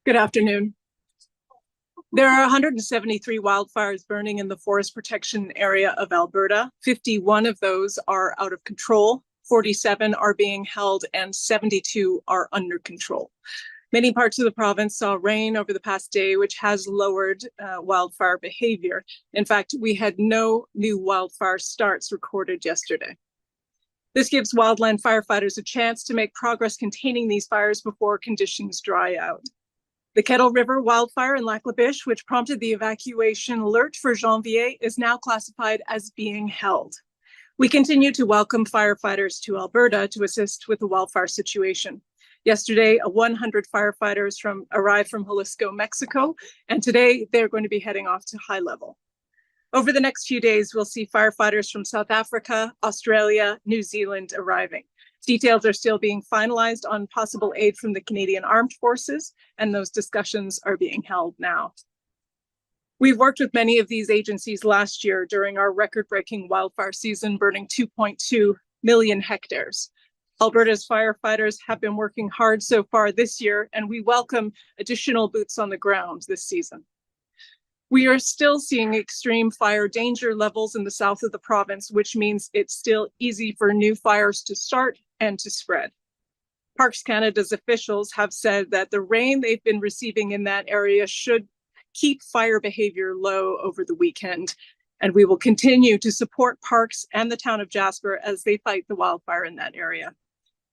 Good afternoon. There are 173 wildfires burning in the forest protection area of Alberta. 51 of those are out of control, 47 are being held, and 72 are under control. Many parts of the province saw rain over the past day, which has lowered wildfire behavior. In fact, we had no new wildfire starts recorded yesterday. This gives wildland firefighters a chance to make progress containing these fires before conditions dry out. The Kettle River wildfire in Lac La Biche, which prompted the evacuation alert for Janvier, is now classified as being held. We continue to welcome firefighters to Alberta to assist with the wildfire situation. Yesterday, 100 firefighters arrived from Jalisco, Mexico, and today they're going to be heading off to High Level. Over the next few days, we'll see firefighters from South Africa, Australia, New Zealand arriving. Details are still being finalized on possible aid from the Canadian Armed Forces, and those discussions are being held now. We've worked with many of these agencies last year during our record-breaking wildfire season, burning 2.2 million hectares. Alberta's firefighters have been working hard so far this year, and we welcome additional boots on the ground this season. We are still seeing extreme fire danger levels in the south of the province, which means it's still easy for new fires to start and to spread. Parks Canada's officials have said that the rain they've been receiving in that area should keep fire behavior low over the weekend, and we will continue to support Parks and the town of Jasper as they fight the wildfire in that area.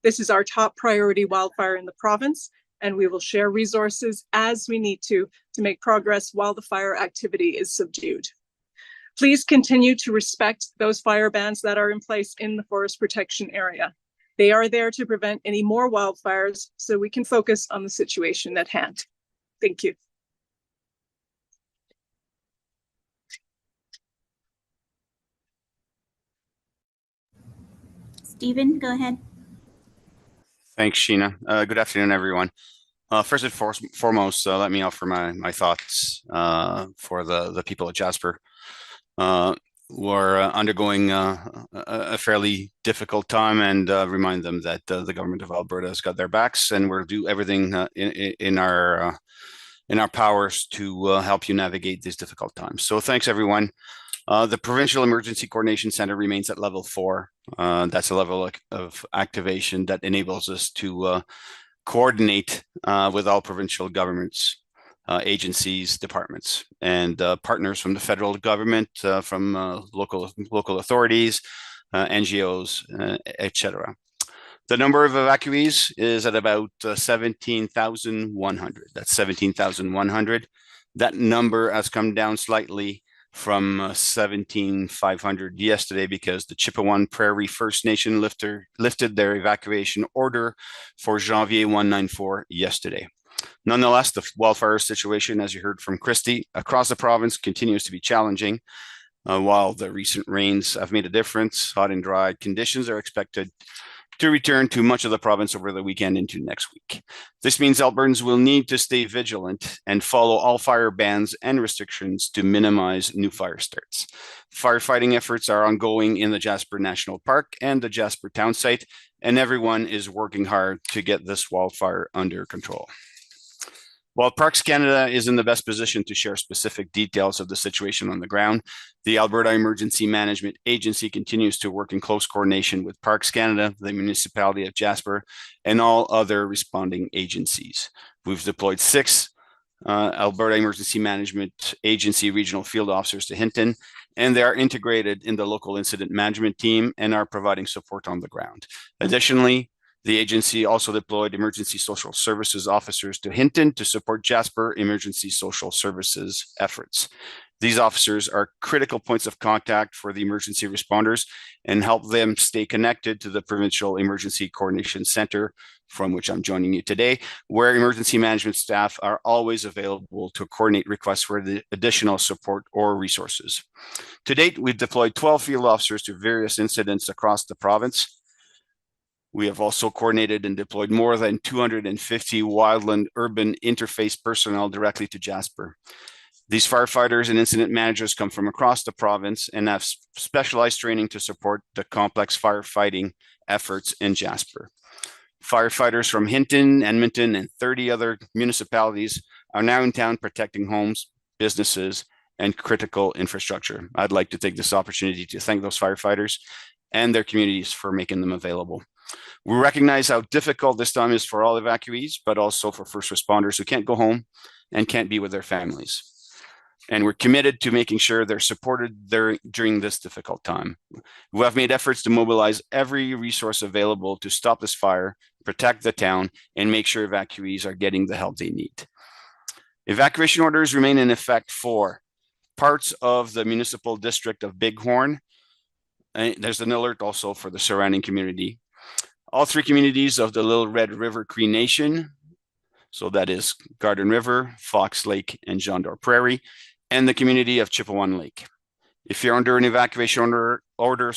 This is our top priority wildfire in the province, and we will share resources as we need to make progress while the fire activity is subdued. Please continue to respect those fire bans that are in place in the forest protection area. They are there to prevent any more wildfires so we can focus on the situation at hand. Thank you. Stephen, go ahead. Thanks, Sheena. Good afternoon, everyone. First and foremost, let me offer my thoughts for the people at Jasper who are undergoing a fairly difficult time, and remind them that the government of Alberta has got their backs, and we'll do everything in our powers to help you navigate these difficult times. So thanks, everyone. The Provincial Emergency Coordination Center remains at level 4. That's a level of activation that enables us to coordinate with all provincial governments, agencies, departments, and partners from the federal government, from local authorities, NGOs, etc. The number of evacuees is at about 17,100. That's 17,100. That number has come down slightly from 17,500 yesterday because the Chippewa Prairie First Nation lifted their evacuation order for Janvier 194 yesterday. Nonetheless, the wildfire situation, as you heard from Christie, across the province continues to be challenging. While the recent rains have made a difference, hot and dry conditions are expected to return to much of the province over the weekend into next week. This means Albertans will need to stay vigilant and follow all fire bans and restrictions to minimize new fire starts. Firefighting efforts are ongoing in the Jasper National Park and the Jasper town site, and everyone is working hard to get this wildfire under control. While Parks Canada is in the best position to share specific details of the situation on the ground, the Alberta Emergency Management Agency continues to work in close coordination with Parks Canada, the municipality of Jasper, and all other responding agencies. We've deployed 6 Alberta Emergency Management Agency regional field officers to Hinton, and they are integrated in the local incident management team and are providing support on the ground. Additionally, the agency also deployed emergency social services officers to Hinton to support Jasper emergency social services efforts. These officers are critical points of contact for the emergency responders and help them stay connected to the Provincial Emergency Coordination Center, from which I'm joining you today, where emergency management staff are always available to coordinate requests for the additional support or resources. To date, we've deployed 12 field officers to various incidents across the province. We have also coordinated and deployed more than 250 wildland urban interface personnel directly to Jasper. These firefighters and incident managers come from across the province and have specialized training to support the complex firefighting efforts in Jasper. Firefighters from Hinton, Edmonton, and 30 other municipalities are now in town protecting homes, businesses, and critical infrastructure. I'd like to take this opportunity to thank those firefighters and their communities for making them available. We recognize how difficult this time is for all evacuees, but also for first responders who can't go home and can't be with their families. And we're committed to making sure they're supported during this difficult time. We have made efforts to mobilize every resource available to stop this fire, protect the town, and make sure evacuees are getting the help they need. Evacuation orders remain in effect for parts of the municipal district of Bighorn. And there's an alert also for the surrounding community. All three communities of the Little Red River Cree Nation, so that is Garden River, Fox Lake, and John Doerr Prairie, and the community of Chippewan Lake. If you're under an evacuation order,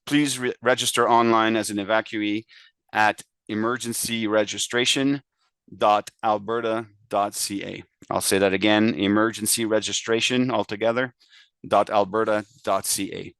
please register online as an evacuee at emergencyregistration.alberta.ca. I'll say that again, emergency registration altogether, .alberta.ca.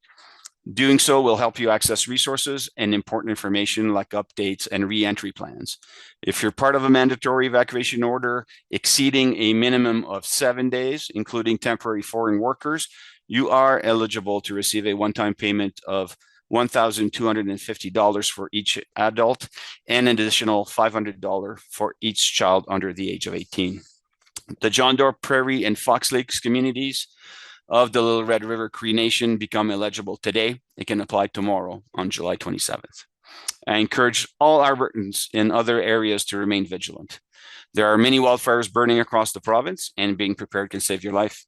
Doing so will help you access resources and important information like updates and re-entry plans. If you're part of a mandatory evacuation order exceeding a minimum of 7 days, including temporary foreign workers, you are eligible to receive a one-time payment of $1,250 for each adult and an additional $500 for each child under the age of 18. The John Doerr Prairie and Fox Lakes communities of the Little Red River Cree Nation become eligible today. It can apply tomorrow on July 27th. I encourage all Albertans in other areas to remain vigilant. There are many wildfires burning across the province, and being prepared can save your life.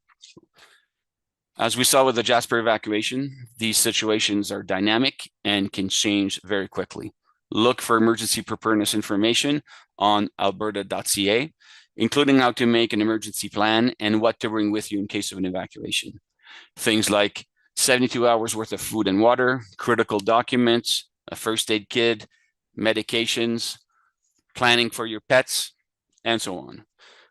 As we saw with the Jasper evacuation, these situations are dynamic and can change very quickly. Look for emergency preparedness information on alberta.ca, including how to make an emergency plan and what to bring with you in case of an evacuation. Things like 72 hours worth of food and water, critical documents, a first aid kit, medications, planning for your pets, and so on.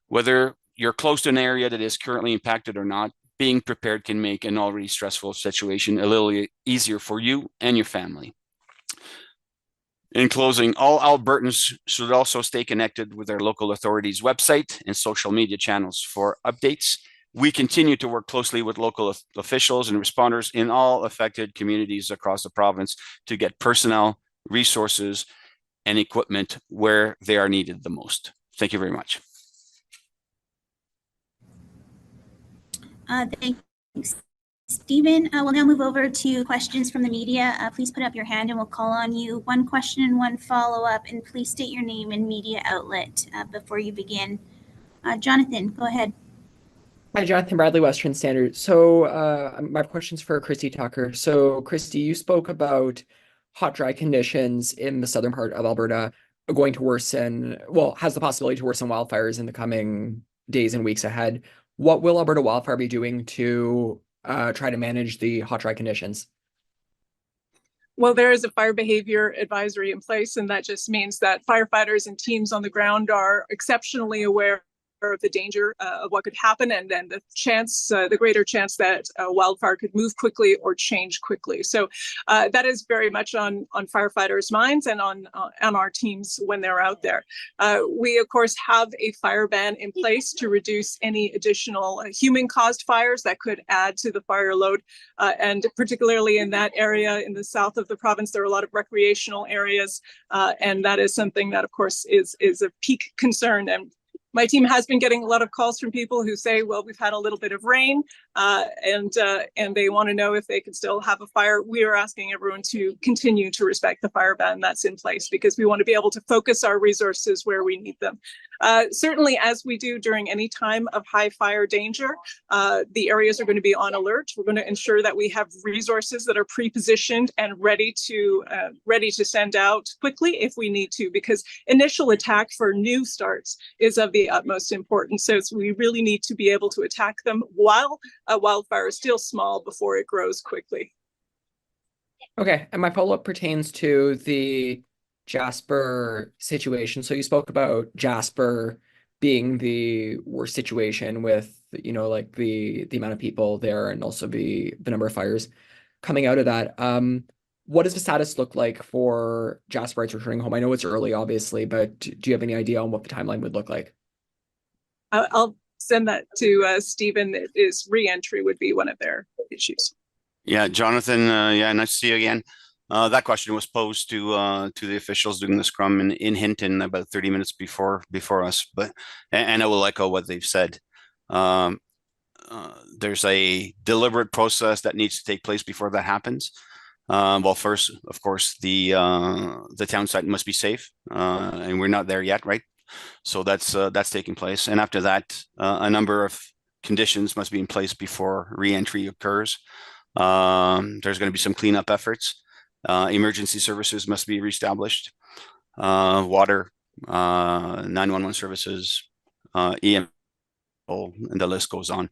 Whether you're close to an area that is currently impacted or not, being prepared can make an already stressful situation a little easier for you and your family. In closing, all Albertans should also stay connected with their local authorities' website and social media channels for updates. We continue to work closely with local officials and responders in all affected communities across the province to get personnel, resources, and equipment where they are needed the most. Thank you very much. Thanks, Stephen. We'll now move over to questions from the media. Please put up your hand and we'll call on you. One question and one follow-up, and please state your name and media outlet before you begin. Jonathan, go ahead. Hi, Jonathan Bradley, Western Standard. So my question's for Christie Tucker. So Christie, you spoke about hot, dry conditions in the southern part of Alberta are going to worsen, well, has the possibility to worsen wildfires in the coming days and weeks ahead. What will Alberta Wildfire be doing to try to manage the hot, dry conditions? Well, there is a fire behavior advisory in place, and that just means that firefighters and teams on the ground are exceptionally aware of the danger of what could happen, and then the greater chance that a wildfire could move quickly or change quickly. So that is very much on firefighters' minds and on our teams when they're out there. We, of course, have a fire ban in place to reduce any additional human-caused fires that could add to the fire load. And particularly in that area in the south of the province, there are a lot of recreational areas, and that is something that, of course, is a peak concern. And my team has been getting a lot of calls from people who say, well, we've had a little bit of rain and they want to know if they can still have a fire. We are asking everyone to continue to respect the fire ban that's in place because we want to be able to focus our resources where we need them. Certainly, as we do during any time of high fire danger, the areas are going to be on alert. We're going to ensure that we have resources that are pre-positioned and ready to send out quickly if we need to, because initial attack for new starts is of the utmost importance. So we really need to be able to attack them while a wildfire is still small before it grows quickly. Okay, and my follow-up pertains to the Jasper situation. So you spoke about Jasper being the worst situation with, you know, like the amount of people there and also the number of fires coming out of that. what does the status look like for Jasperites returning home? I know it's early, obviously, but do you have any idea on what the timeline would look like? I'll send that to Stephen. Is re-entry would be one of their issues. Yeah, Jonathan, yeah, nice to see you again. That question was posed to the officials doing the scrum in Hinton about 30 minutes before us, but and I will echo what they've said. There's a deliberate process that needs to take place before that happens. Well, first, of course, the town site must be safe, and we're not there yet, right? So that's taking place, and after that, a number of conditions must be in place before re-entry occurs. There's going to be some cleanup efforts. Emergency services must be reestablished. Water, 911 services, EM, and the list goes on.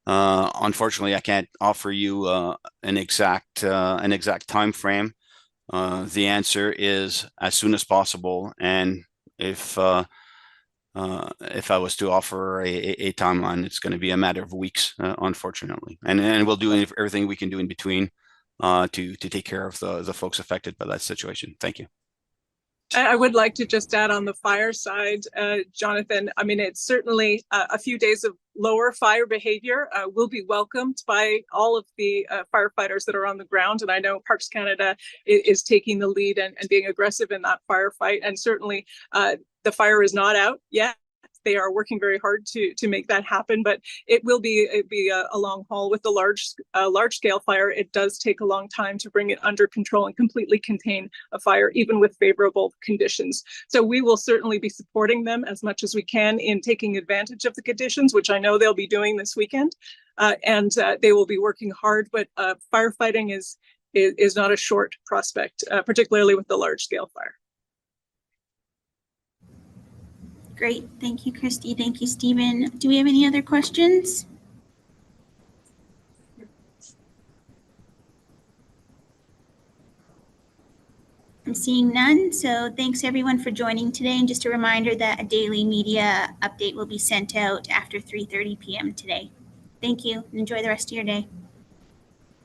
Unfortunately, I can't offer you an exact time frame. The answer is as soon as possible, and if I was to offer a timeline, it's going to be a matter of weeks, unfortunately. And we'll do everything we can do in between to take care of the folks affected by that situation. Thank you. I would like to just add on the fire side, Jonathan, I mean, it's certainly a few days of lower fire behavior will be welcomed by all of the firefighters that are on the ground. And I know Parks Canada is taking the lead and being aggressive in that firefight. And certainly the fire is not out yet. They are working very hard to make that happen, but it will be a long haul with the large scale fire. It does take a long time to bring it under control and completely contain a fire, even with favorable conditions. So we will certainly be supporting them as much as we can in taking advantage of the conditions, which I know they'll be doing this weekend, and they will be working hard. But firefighting is not a short prospect, particularly with the large scale fire. Great. Thank you, Christie. Thank you, Stephen. Do we have any other questions? I'm seeing none. So thanks everyone for joining today. And just a reminder that a daily media update will be sent out after 3:30 p.m. today. Thank you. Enjoy the rest of your day.